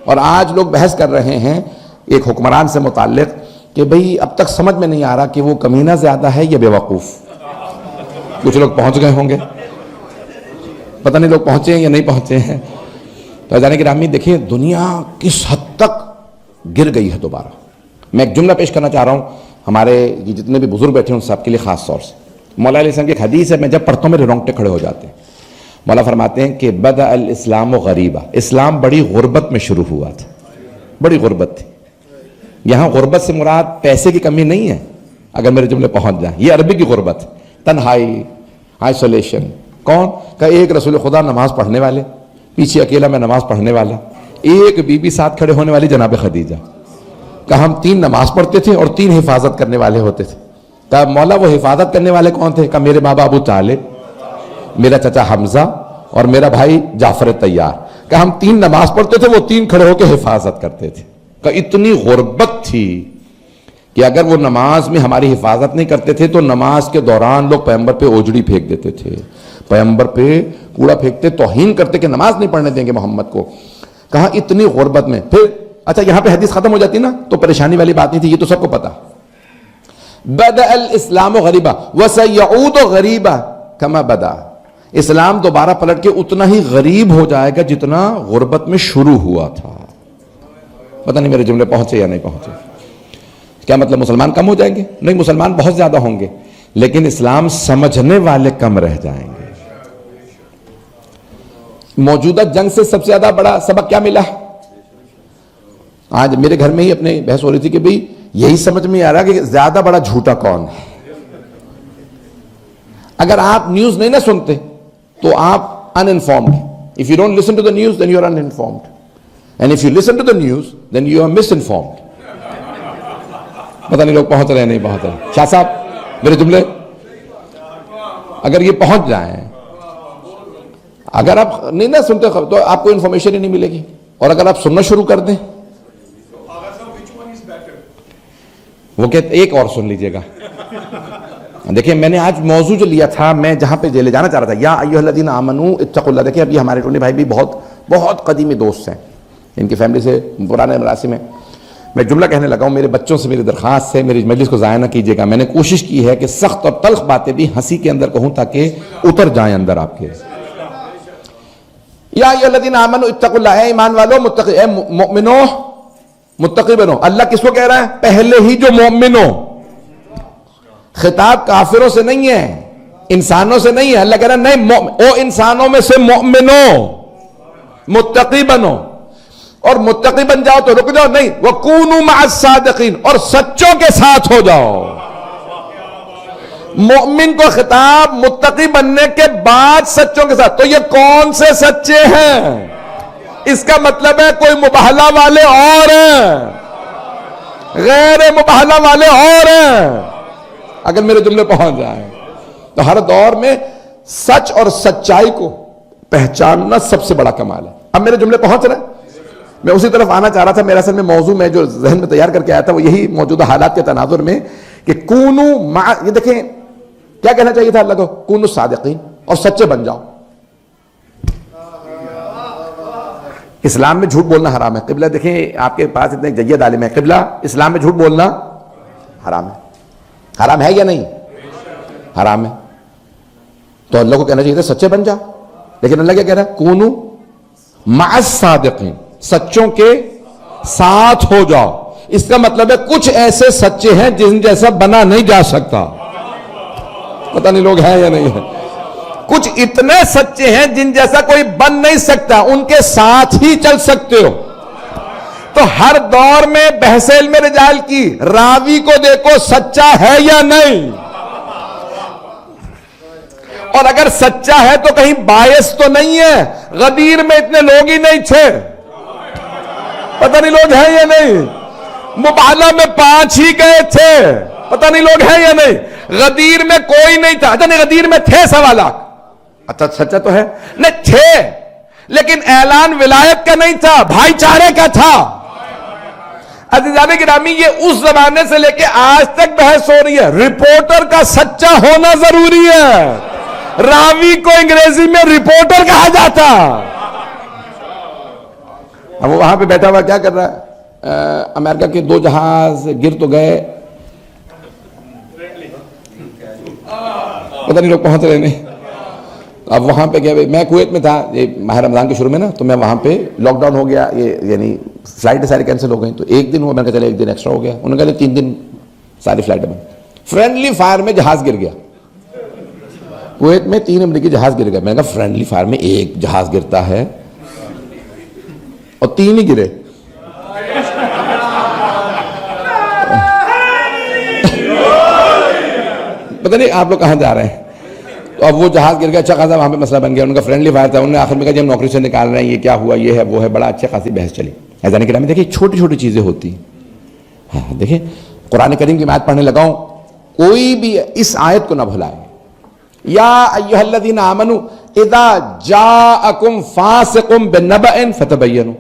اور آج لوگ بحث کر رہے ہیں ایک حکمران سے متعلق کہ بھئی اب تک سمجھ میں نہیں آ رہا کہ وہ کمینہ زیادہ ہے یا بے وقوف. کچھ لوگ پہنچ گئے ہوں گے, پتہ نہیں لوگ پہنچے ہیں یا نہیں پہنچے ہیں. تو عزیزان گرامی دیکھیں دنیا کس حد تک گر گئی ہے دوبارہ. میں ایک جملہ پیش کرنا چاہ رہا ہوں, ہمارے یہ جتنے بھی بزرگ بیٹھے ہیں ان سب کے لیے خاص طور سے. مولا علیہ السلام کی ایک حدیث ہے, میں جب پڑھتا ہوں میرے رونگٹے کھڑے ہو جاتے ہیں. مولا فرماتے ہیں کہ بدأ الاسلام غریبا, اسلام بڑی غربت میں شروع ہوا تھا, بڑی غربت تھی. یہاں غربت سے مراد پیسے کی کمی نہیں ہے, اگر میرے جملے پہنچ جائیں. یہ عربی کی غربت, تنہائی, آئسولیشن. کون کہ ایک رسول خدا نماز پڑھنے والے, پیچھے اکیلا میں نماز پڑھنے والا, ایک بی بی ساتھ کھڑے ہونے والی جناب خدیجہ. کہ ہم 3 نماز پڑھتے تھے اور 3 حفاظت کرنے والے ہوتے تھے. کہ مولا وہ حفاظت کرنے والے کون تھے؟ کہ میرے ماں باپ ابو طالب, میرا چچا حمزہ اور میرا بھائی جعفر طیار. کہ ہم 3 نماز پڑھتے تھے, وہ 3 کھڑے ہو کے حفاظت کرتے تھے. کہ اتنی غربت تھی کہ اگر وہ نماز میں ہماری حفاظت نہیں کرتے تھے تو نماز کے دوران لوگ پیغمبر پہ اوجڑی پھینک دیتے تھے, پیغمبر پہ کوڑا پھینکتے, توہین کرتے کہ نماز نہیں پڑھنے دیں گے محمد کو. کہاں اتنی غربت میں. پھر اچھا یہاں پہ حدیث ختم ہو جاتی نا تو پریشانی والی بات نہیں تھی, یہ تو سب کو پتا. بدأ الاسلام غریبا وسيعود غریبا کما بدا. اسلام دوبارہ پلٹ کے اتنا ہی غریب ہو جائے گا جتنا غربت میں شروع ہوا تھا. پتہ نہیں میرے جملے پہنچے یا نہیں پہنچے. کیا مطلب مسلمان کم ہو جائیں گے؟ نہیں, مسلمان بہت زیادہ ہوں گے, لیکن اسلام سمجھنے والے کم رہ جائیں گے. موجودہ جنگ سے سب سے زیادہ بڑا سبق کیا ملا؟ آج میرے گھر میں ہی اپنے بحث ہو رہی تھی کہ بھئی یہی سمجھ میں آ رہا کہ زیادہ بڑا جھوٹا کون ہے. اگر آپ نیوز نہیں نہ سنتے تو آپ uninformed. If you don't listen to the news, then you are uninformed. And if you listen to the news, then you are misinformed. پتہ نہیں لوگ پہنچ رہے نہیں پہنچ رہے. شاہ صاحب میرے جملے اگر یہ پہنچ جائیں, اگر آپ نہیں نہ سنتے تو آپ کو انفارمیشن ہی نہیں ملے گی, اور اگر آپ سننا شروع کر دیں وہ کہتے ایک اور سن لیجئے گا. دیکھیں میں نے آج موضوع جو لیا تھا, میں جہاں پہ لے جانا چاہ رہا تھا, یا ایھا الذین آمنوا اتقوا اللہ. دیکھیں ابھی ہمارے ٹونی بھائی بھی بہت بہت قدیمی دوست ہیں, ان کی فیملی سے پرانے مراسم ہیں. میں جملہ کہنے لگا ہوں, میرے بچوں سے میری درخواست ہے میری مجلس کو ضائع نہ کیجیے گا. میں نے کوشش کی ہے کہ سخت اور تلخ باتیں بھی ہنسی کے اندر کہوں تاکہ اتر جائیں اندر آپ کے. یا ایھا الذین آمنوا اتقوا اللہ, اے ایمان والو متقی, اے مؤمنو متقی بنو. اللہ کس کو کہہ رہا ہے؟ پہلے ہی جو مومنوں. خطاب کافروں سے نہیں ہے, انسانوں سے نہیں ہے. اللہ کہہ رہا ہے نہیں, او انسانوں میں سے مومنوں متقی بنو, اور متقی بن جاؤ تو رک جاؤ نہیں, وَكُونُوا مَعَ الصَّادِقِينَ, اور سچوں کے ساتھ ہو جاؤ. مومن کو خطاب متقی بننے کے بعد سچوں کے ساتھ. تو یہ کون سے سچے ہیں؟ اس کا مطلب ہے کوئی مباہلہ والے اور ہیں, غیر مباہلہ والے اور ہیں. اگر میرے جملے پہنچ جائیں تو ہر دور میں سچ اور سچائی کو پہچاننا سب سے بڑا کمال ہے. اب میرے جملے پہنچ رہے ہیں, میں اسی طرف آنا چاہ رہا تھا. میرا اصل میں موضوع میں جو ذہن میں تیار کر کے آیا تھا وہ یہی موجودہ حالات کے تناظر میں کہ کونو مع, یہ دیکھیں کیا کہنا چاہیے تھا اللہ کو؟ کونوا صادقین، اور سچے بن جاؤ. اسلام میں جھوٹ بولنا حرام ہے. قبلہ دیکھیں، آپ کے پاس اتنے جید عالم ہے. قبلہ اسلام میں جھوٹ بولنا حرام ہے. حرام ہے یا نہیں؟ حرام ہے. تو اللہ کو کہنا چاہیے تھا سچے بن جا، لیکن اللہ کیا کہہ رہا ہے؟ کونوا مع الصادقین، سچوں کے ساتھ ہو جاؤ. اس کا مطلب ہے کچھ ایسے سچے ہیں جن جیسا بنا نہیں جا سکتا. پتہ نہیں لوگ ہیں یا نہیں ہیں. کچھ اتنے سچے ہیں جن جیسا کوئی بن نہیں سکتا، ان کے ساتھ ہی چل سکتے ہو. تو ہر دور میں بحث علم رجال کی راوی کو دیکھو سچا ہے یا نہیں، اور اگر سچا ہے تو کہیں باعث تو نہیں ہے. غدیر میں اتنے لوگ ہی نہیں تھے، پتہ نہیں لوگ ہیں یا نہیں. مبالہ میں 5 ہی گئے تھے، پتہ نہیں لوگ ہیں یا نہیں. غدیر میں کوئی نہیں تھا. اچھا نہیں، غدیر میں تھے 1.25 لاکھ. اچھا سچا تو ہے نہیں، تھے لیکن اعلان ولایت کا نہیں تھا، بھائی چارے کا تھا. عزیزان گرامی، یہ اس زمانے سے لے کے آج تک بحث ہو رہی ہے. رپورٹر کا سچا ہونا ضروری ہے. راوی کو انگریزی میں رپورٹر کہا جاتا. اب وہ وہاں پہ بیٹھا ہوا کیا کر رہا ہے؟ امریکہ کے 2 جہاز گر تو گئے، پتہ نہیں لوگ پہنچ رہے نہیں. اب وہاں پہ کیا، میں کویت میں تھا یہ ماہ رمضان کے شروع میں نا، تو میں وہاں پہ لاک ڈاؤن ہو گیا، یہ یعنی فلائٹیں ساری کینسل ہو گئی. تو 1 دن ہوا، میں نے کہا چلے 1 دن ایکسٹرا ہو گیا. انہوں نے کہا 3 دن ساری فلائٹیں بند. فرینڈلی فائر میں جہاز گر گیا. کویت میں 3 امریکی جہاز گر گئے. میں نے کہا فرینڈلی فائر میں 1 جہاز گرتا ہے اور 3 ہی گرے. پتہ نہیں آپ لوگ کہاں جا رہے ہیں. تو اب وہ جہاز گر گیا، اچھا خاصا وہاں پہ مسئلہ بن گیا. ان کا فرینڈلی فائر تھا. انہوں نے آخر میں کہا جی ہم نوکری سے نکال رہے ہیں، یہ کیا ہوا، یہ ہے وہ ہے. بڑا اچھا خاصی بحث چلی. ایسا کرام دیکھیں چھوٹی چھوٹی چیزیں ہوتی ہیں. ہاں دیکھیں قرآن کریم کی آیت پڑھنے لگا ہوں، کوئی بھی اس آیت کو نہ بھلائے. یا ایھا الذین آمنوا اذا جاءکم فاسق بنبأ فتبینوا،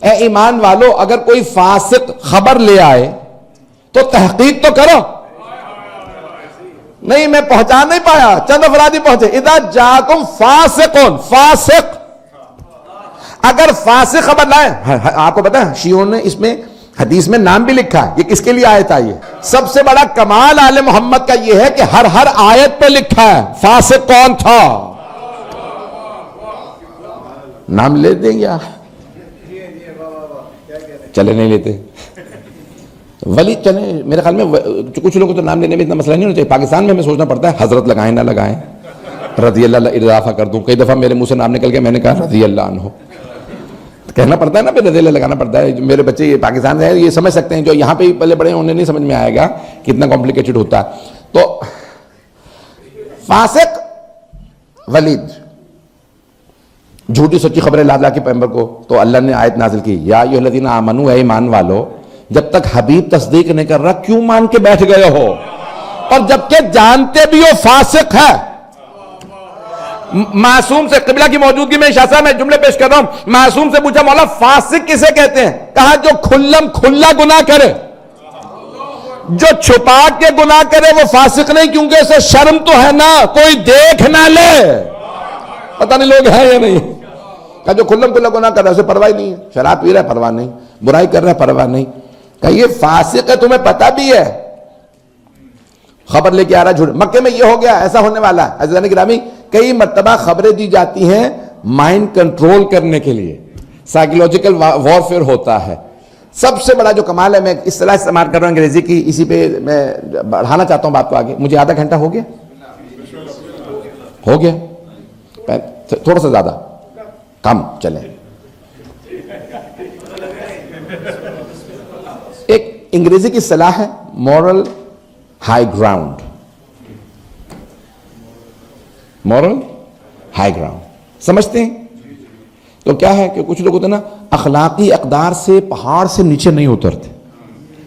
اے ایمان والو اگر کوئی فاسق خبر لے آئے تو تحقیق تو کرو. نہیں میں پہنچا نہیں پایا، چند افراد ہی پہنچے. اذا جاءکم فاسق، فاسق اگر فاسق خبر لائے. آپ کو پتا ہے شیعوں نے اس میں حدیث میں نام بھی لکھا ہے. یہ کس کے لیے آیت آئی ہے؟ سب سے بڑا کمال آل محمد کا یہ ہے کہ ہر آیت پہ لکھا ہے فاسق کون تھا. نام لے دیں یا چلے نہیں لیتے ولی چلے. میرے خیال میں کچھ لوگوں کو تو نام لینے میں اتنا مسئلہ نہیں ہونا چاہیے. پاکستان میں ہمیں سوچنا پڑتا ہے حضرت لگائیں نہ لگائیں، رضی اللہ اضافہ کر دوں. کئی دفعہ میرے منہ سے نام نکل گیا، میں نے کہا رضی اللہ عنہ. کہنا پڑتا ہے نا، پھر رضی اللہ لگانا پڑتا ہے. میرے بچے یہ پاکستان سے یہ سمجھ سکتے ہیں، جو یہاں پہ پلے بڑے انہیں نہیں سمجھ میں آئے گا کتنا کمپلیکیٹڈ ہوتا ہے. تو فاسق ولید جھوٹی سچی خبریں لا کے پیغمبر کو. تو اللہ نے آیت نازل کی یا ایھا الذین آمنوا، اے ایمان والو جب تک حبیب تصدیق نہیں کر رہا کیوں مان کے بیٹھ گئے ہو، اور جبکہ جانتے بھی ہو فاسق ہے. معصوم سے قبلہ کی موجودگی میں شاہ صاحب میں جملے پیش کر رہا ہوں. معصوم سے پوچھا مولا فاسق کسے کہتے ہیں؟ کہا جو کھلم کھلا گناہ کرے. جو چھپا کے گناہ کرے وہ فاسق نہیں، کیونکہ اسے شرم تو ہے نا، کوئی دیکھ نہ لے. پتہ نہیں لوگ ہیں یا نہیں. کہا جو کھلم کھلا گناہ کر رہا ہے اسے پرواہ نہیں ہے. شراب پی رہا ہے پرواہ نہیں، برائی کر رہا ہے پرواہ نہیں. کہ یہ فاسق ہے تمہیں پتہ بھی ہے، خبر لے کے آ رہا جھوٹ. مکے میں یہ ہو گیا، ایسا ہونے والا ہے. عزیزان گرامی کئی مرتبہ خبریں دی جاتی ہیں مائنڈ کنٹرول کرنے کے لیے، سائیکولوجیکل وارفیئر ہوتا ہے. سب سے بڑا جو کمال ہے، میں اصطلاح استعمال کر رہا ہوں انگریزی کی، اسی پہ میں بڑھانا چاہتا ہوں بات کو آگے. مجھے آدھا گھنٹہ ہو گیا، ہو گیا تھوڑا سا زیادہ کم چلیں. ایک انگریزی کی اصطلاح ہے moral high ground. Moral high ground سمجھتے ہیں؟ تو کیا ہے کہ کچھ لوگ ہوتے ہیں نا اخلاقی اقدار سے پہاڑ سے نیچے نہیں اترتے.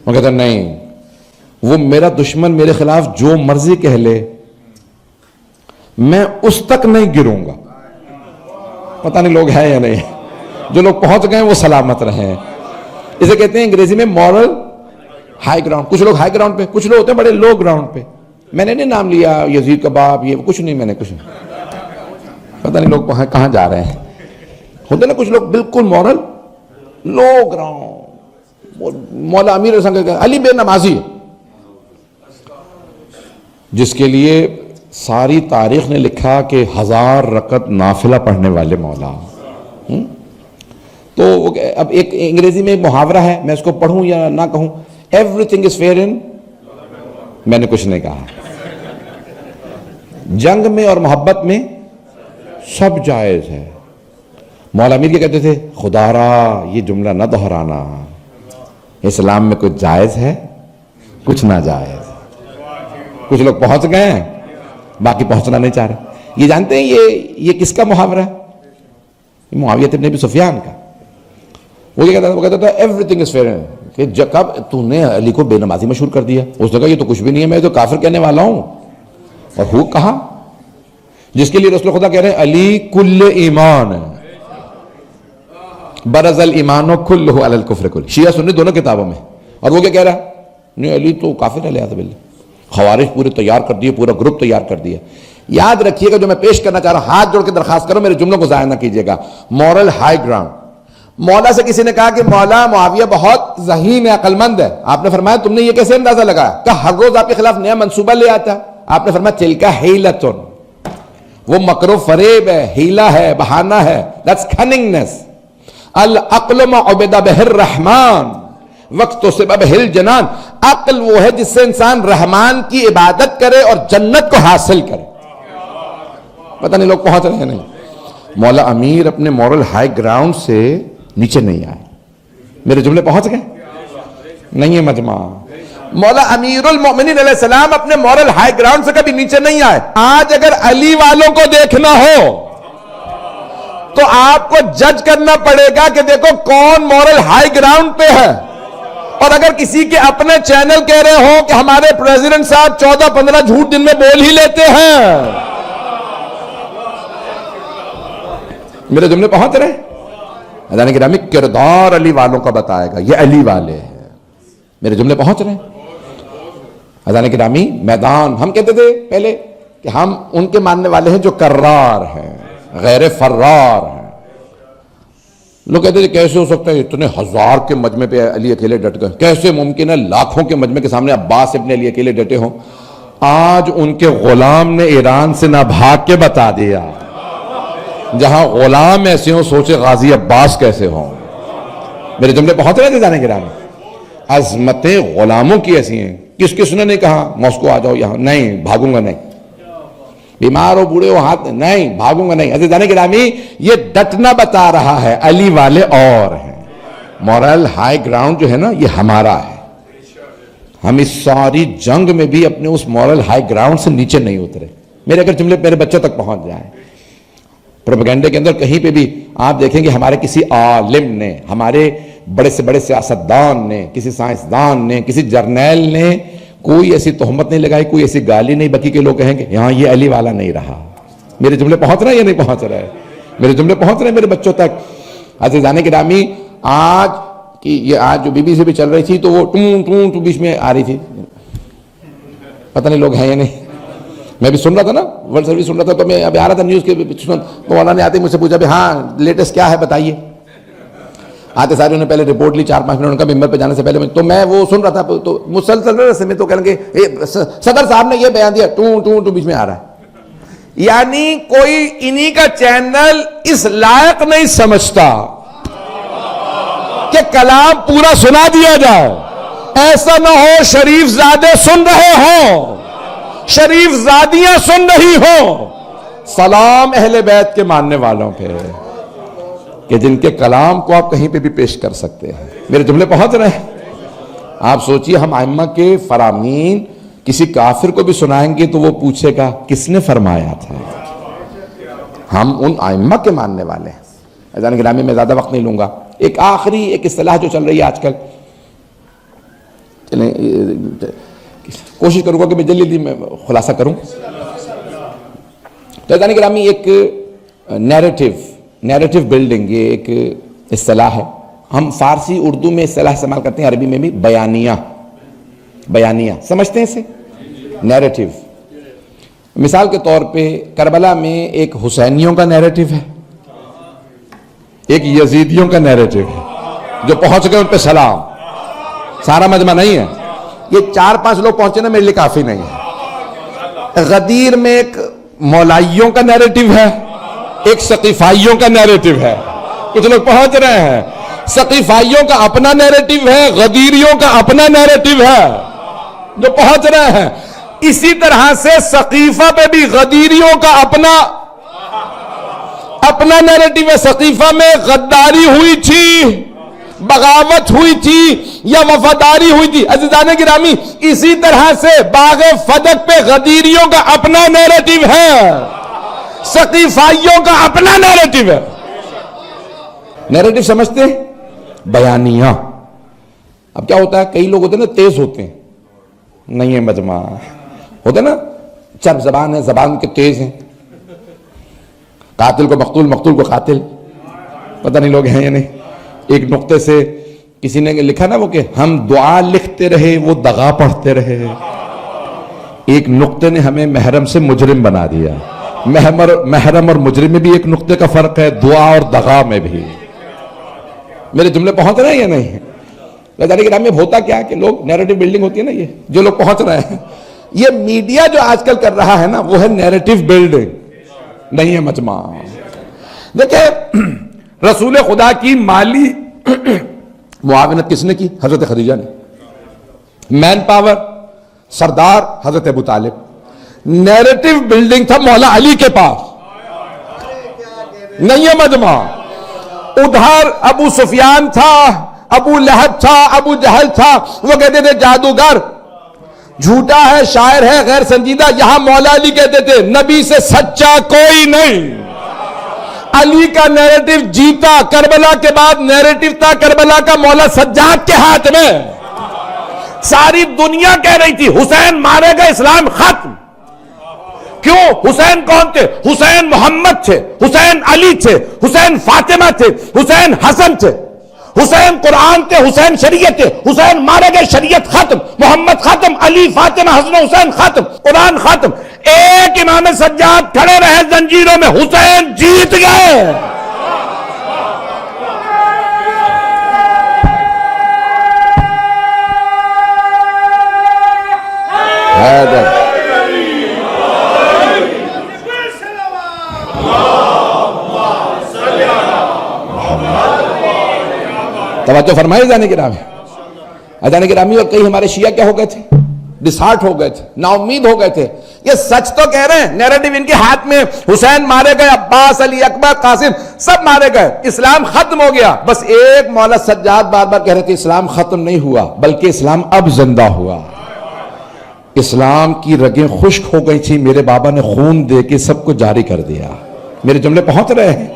وہ کہتے ہیں نہیں وہ میرا دشمن میرے خلاف جو مرضی کہہ لے میں اس تک نہیں گروں گا. پتہ نہیں لوگ ہیں یا نہیں. جو لوگ پہنچ گئے وہ سلامت رہے. اسے کہتے ہیں انگریزی میں مورل ہائی گراؤنڈ. کچھ لوگ ہائی گراؤنڈ پہ، کچھ لوگ ہوتے ہیں بڑے لو گراؤنڈ پہ. میں نے نہیں نام لیا یزید کا باپ، یہ کچھ نہیں، میں نے کچھ نہیں، پتہ نہیں لوگ کہاں جا رہے ہیں. ہوتے نا کچھ لوگ بالکل مورل لو گراؤنڈ. مولا امیر علی بے نمازی جس کے لیے ساری تاریخ نے لکھا کہ 1000 رکعت نافلہ پڑھنے والے مولا. تو اب ایک انگریزی میں ایک محاورہ ہے، میں اس کو پڑھوں یا نہ کہوں، ایوری تھنگ از فیئر ان، میں نے کچھ نہیں کہا. جنگ میں اور محبت میں سب جائز ہے. مولا امیر کیا کہتے تھے؟ خدا را یہ جملہ نہ دہرانا، اسلام میں کچھ جائز ہے کچھ ناجائز. کچھ لوگ پہنچ گئے ہیں، باقی پہنچنا نہیں چاہ رہے. یہ جانتے ہیں یہ کس کا محاورہ ہے؟ معاویہ ابن ابی سفیان کا. وہ کیا کہتا تھا ایوری تھنگ از فیئر، کہ کب تو نے علی کو بے نمازی مشہور کر دیا. اس نے کہا یہ تو کچھ بھی نہیں ہے، میں تو کافر کہنے والا ہوں. اور ہو کہا جس کے لیے رسول خدا کہہ رہے ہیں علی کل ایمان برز الایمان کلہ علی الکفر کل، شیعہ سنی دونوں کتابوں میں. اور وہ کیا کہہ رہا ہے؟ نہیں علی تو کافر ہے، لہٰذا باللہ. خوارج پورے تیار کر دیے، پورا گروپ تیار کر دیا. یاد رکھیے گا جو میں پیش کرنا چاہ رہا ہوں، ہاتھ جوڑ کے درخواست کرو میرے جملوں کو ضائع نہ کیجیے گا. Moral high ground. مولا سے کسی نے کہا کہ مولا معاویہ بہت ذہین ہے، عقل مند ہے. آپ نے فرمایا تم نے یہ کیسے اندازہ لگایا؟ کہ ہر روز آپ کے خلاف نیا منصوبہ لے آتا. آپ نے فرمایا تلکا حیلۃ، وہ مکر و فریب ہے، ہیلا ہے، بہانہ ہے. دیٹس کننگنس. العقل ما عبد بہ الرحمن وقت سے بہل جنان. عقل وہ ہے جس سے انسان رحمان کی عبادت کرے اور جنت کو حاصل کرے. پتہ نہیں لوگ پہنچ رہے ہیں نہیں. مولا امیر اپنے مورل ہائی گراؤنڈ سے نیچے نہیں آئے. میرے جملے پہنچ گئے؟ نہیں ہے مجمع. مولا امیر المؤمنین علیہ السلام اپنے مورل ہائی گراؤنڈ سے کبھی نیچے نہیں آئے. آج اگر علی والوں کو دیکھنا ہو تو آپ کو جج کرنا پڑے گا کہ دیکھو کون مورل ہائی گراؤنڈ پہ ہے. اور اگر کسی کے اپنے چینل کہہ رہے ہو کہ ہمارے پریزیڈنٹ صاحب 14-15 جھوٹ دن میں بول ہی لیتے ہیں. میرے جملے پہنچ رہے ہیں؟ حضرت گرامی کردار علی والوں کا بتائے گا، یہ علی والے ہیں. میرے جملے پہنچ رہے ہیں؟ حضرت گرامی میدان، ہم کہتے تھے پہلے کہ ہم ان کے ماننے والے ہیں جو کرار ہیں، غیر فرار ہیں. لوگ کہتے تھے کیسے ہو سکتا ہے اتنے 1000 کے مجمع پہ علی اکیلے ڈٹ گئے؟ کیسے ممکن ہے لاکھوں کے مجمع کے سامنے عباس ابن علی اکیلے ڈٹے ہوں؟ آج ان کے غلام نے ایران سے نہ بھاگ کے بتا دیا. جہاں غلام ایسے ہوں سوچے غازی عباس کیسے ہوں. میرے جملے پہنچ رہے تھے جانے گرامی؟ عظمتیں غلاموں کی ایسی ہیں. کس نے نہیں کہا ماسکو آ جاؤ یہاں؟ نہیں بھاگوں گا نہیں. بیمار ہو بوڑھے ہو ہاتھ نہیں بھاگوں گا نہیں. عزیزان گرامی یہ ڈٹنا بتا رہا ہے علی والے اور ہیں. مورل ہائی گراؤنڈ جو ہے نا یہ ہمارا ہے. ہم اس ساری جنگ میں بھی اپنے اس مورل ہائی گراؤنڈ سے نیچے نہیں اترے. میرے اگر جملے میرے بچوں تک پہنچ جائیں، پروپیگنڈے کے اندر کہیں پہ بھی آپ دیکھیں گے ہمارے کسی عالم نے، ہمارے بڑے سے بڑے سیاستدان نے، کسی سائنسدان نے، کسی جرنیل نے کوئی ایسی تہمت نہیں لگائی، کوئی ایسی گالی نہیں بکی کہ لوگ کہیں گے یہاں یہ علی والا نہیں رہا. میرے جملے پہنچ رہے ہیں یا نہیں پہنچ رہے؟ میرے جملے پہنچ رہے ہیں میرے بچوں تک؟ عزیزان گرامی آج کی یہ آج جو بی بی سی پہ چل رہی تھی تو وہ ٹوں بیچ میں آ رہی تھی. پتہ نہیں لوگ ہیں یا نہیں. میں بھی سن رہا تھا نا، ورلڈ سروس سن رہا تھا، تو میں ابھی آ رہا تھا نیوز کے، تو مولانا نے آتے مجھ سے پوچھا بھی ہاں لیٹسٹ کیا ہے بتائیے. آتے سارے انہوں نے پہلے رپورٹ لی 4-5 منٹ کا ممبر پہ جانے سے پہلے. تو میں وہ سن رہا تھا تو مسلسل رسے میں تو کہیں گے صدر صاحب نے یہ بیان دیا، ٹوں بیچ میں آ رہا ہے. یعنی کوئی انہی کا چینل اس لائق نہیں سمجھتا کہ کلام پورا سنا دیا جائے. ایسا نہ ہو شریف زادے سن رہے ہوں، شریف زادیاں سن رہی ہوں. سلام اہل بیت کے ماننے والوں پہ کہ جن کے کلام کو آپ کہیں پہ بھی پیش کر سکتے ہیں. میرے جملے پہنچ رہے ہیں؟ آپ سوچئے ہم ائمہ کے فرامین کسی کافر کو بھی سنائیں گے تو وہ پوچھے گا کس نے فرمایا تھا. ہم ان ائمہ کے ماننے والے ہیں. اذان گرامی میں زیادہ وقت نہیں لوں گا. ایک آخری ایک اصطلاح جو چل رہی ہے آج کل، چلیں کوشش کروں گا کہ میں جلدی میں خلاصہ کروں. تو اذان گرامی ایک نیریٹو بلڈنگ، یہ ایک اصطلاح ہے. ہم فارسی اردو میں اصطلاح استعمال کرتے ہیں، عربی میں بھی بیانیہ سمجھتے ہیں اسے؟ نیریٹو. مثال کے طور پہ کربلا میں ایک حسینیوں کا نیریٹو ہے, ایک یزیدیوں کا نیریٹو ہے, جو پہنچ گئے ان پہ سلام. سارا مجمع نہیں ہے, یہ 4-5 لوگ پہنچے نا میرے لیے کافی نہیں ہے. غدیر میں ایک مولائیوں کا نیریٹو ہے, ایک ثقیفائیوں کا نیریٹو ہے. کچھ لوگ پہنچ رہے ہیں. ثقیفائیوں کا اپنا نیریٹو ہے, غدیریوں کا اپنا نیریٹو ہے, جو پہنچ رہے ہیں. اسی طرح سے ثقیفہ پہ بھی غدیریوں کا اپنا نیریٹو ہے. ثقیفہ میں غداری ہوئی تھی, بغاوت ہوئی تھی یا وفاداری ہوئی تھی. عزیزان گرامی, اسی طرح سے باغ فدق پہ غدیریوں کا اپنا نیریٹو ہے, ثقیفائیوں کا اپنا نیریٹو ہے. نیریٹو سمجھتے ہیں؟ بیانیہ. اب کیا ہوتا ہے, کئی لوگ ہوتے ہیں نا تیز ہوتے ہیں, نہیں ہے مجمع ہوتے نا چپ زبان ہے, زبان کے تیز ہیں. قاتل کو مقتول, مقتول کو قاتل. پتہ نہیں لوگ ہیں یا نہیں. ایک نقطے سے کسی نے لکھا نا وہ کہ ہم دعا لکھتے رہے, وہ دغا پڑھتے رہے. ایک نقطے نے ہمیں محرم سے مجرم بنا دیا. محرم اور مجرم میں بھی ایک نقطے کا فرق ہے, دعا اور دغا میں بھی. میرے جملے پہنچ رہے ہیں یا نہیں؟ جانے کے نام میں ہوتا کیا کہ لوگ نیریٹو بلڈنگ ہوتی ہے نا, یہ جو لوگ پہنچ رہے ہیں, یہ میڈیا جو آج کل کر رہا ہے نا, وہ ہے نیریٹو بلڈنگ, نہیں ہے مجمع. دیکھیں, رسول خدا کی مالی معاونت کس نے کی؟ حضرت خدیجہ نے. مین پاور سردار حضرت ابو طالب. نیریٹو بلڈنگ تھا مولا علی کے پاس, نہیں ہے مجمع. ادھر ابو سفیان تھا, ابو لہب تھا, ابو جہل تھا. وہ کہتے تھے جادوگر, جھوٹا ہے, شاعر ہے, غیر سنجیدہ. یہاں مولا علی کہتے تھے نبی سے سچا کوئی نہیں. علی کا نیریٹو جیتا. کربلا کے بعد نیریٹو تھا کربلا کا مولا سجاد کے ہاتھ میں. ساری دنیا کہہ رہی تھی حسین مارے گا, اسلام ختم. کیوں؟ حسین کون تھے؟ حسین محمد تھے, حسین علی تھے, حسین فاطمہ تھے, حسین حسن تھے, حسین قرآن تھے, حسین شریعت تھے. حسین مارے گئے, شریعت ختم, محمد ختم, علی, فاطمہ, حسن, حسین ختم, قرآن ختم. ایک امام سجاد کھڑے رہے زنجیروں میں, حسین جیت گئے. توجہ فرمائے جانے کے نام ہے. جانے کے نامی. اور کئی ہمارے شیعہ کیا ہو گئے تھے؟ ڈسہارٹ ہو گئے تھے, نا امید ہو گئے تھے. یہ سچ تو کہہ رہے ہیں, نیریٹو ان کے ہاتھ میں. حسین مارے گئے, عباس, علی اکبر, قاسم سب مارے گئے, اسلام ختم ہو گیا. بس ایک مولا سجاد بار بار کہہ رہے تھے اسلام ختم نہیں ہوا, بلکہ اسلام اب زندہ ہوا. اسلام کی رگیں خشک ہو گئی تھی, میرے بابا نے خون دے کے سب کو جاری کر دیا. میرے جملے پہنچ رہے ہیں؟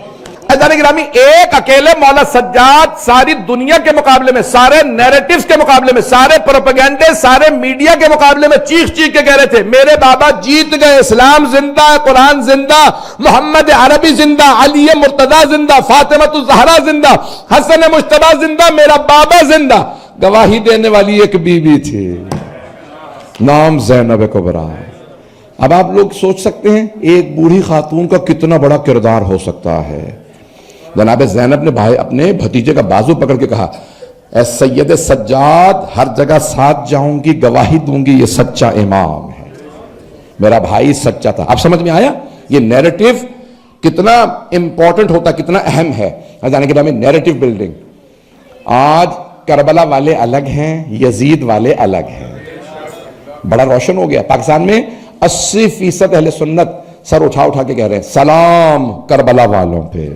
گرامی, ایک اکیلے مولا سجاد ساری دنیا کے مقابلے میں, سارے نیریٹیوز کے مقابلے میں, سارے پروپیگنڈے, سارے میڈیا کے مقابلے میں چیخ چیخ کے کہہ رہے تھے میرے بابا جیت گئے, اسلام زندہ, قرآن زندہ, محمد عربی زندہ, علی مرتضی زندہ, فاطمہ الزہرا زندہ, حسن مجتبی زندہ, میرا بابا زندہ. گواہی دینے والی ایک بیوی تھی, نام زینب کبریٰ. اب آپ لوگ سوچ سکتے ہیں ایک بوڑھی خاتون کا کتنا بڑا کردار ہو سکتا ہے. جناب زینب نے اپنے بھتیجے کا بازو پکڑ کے کہا اے سید سجاد, ہر جگہ ساتھ جاؤں گی, گواہی دوں گی یہ سچا امام ہے, میرا بھائی سچا تھا. اب سمجھ میں آیا یہ نیریٹو کتنا امپورٹنٹ ہوتا, کتنا اہم ہے. جانے کے نام نیریٹو بلڈنگ. آج کربلا والے الگ ہیں, یزید والے الگ ہیں. بڑا روشن ہو گیا. پاکستان میں 80% اہل سنت سر اٹھا اٹھا کے کہہ رہے ہیں سلام کربلا والوں پہ.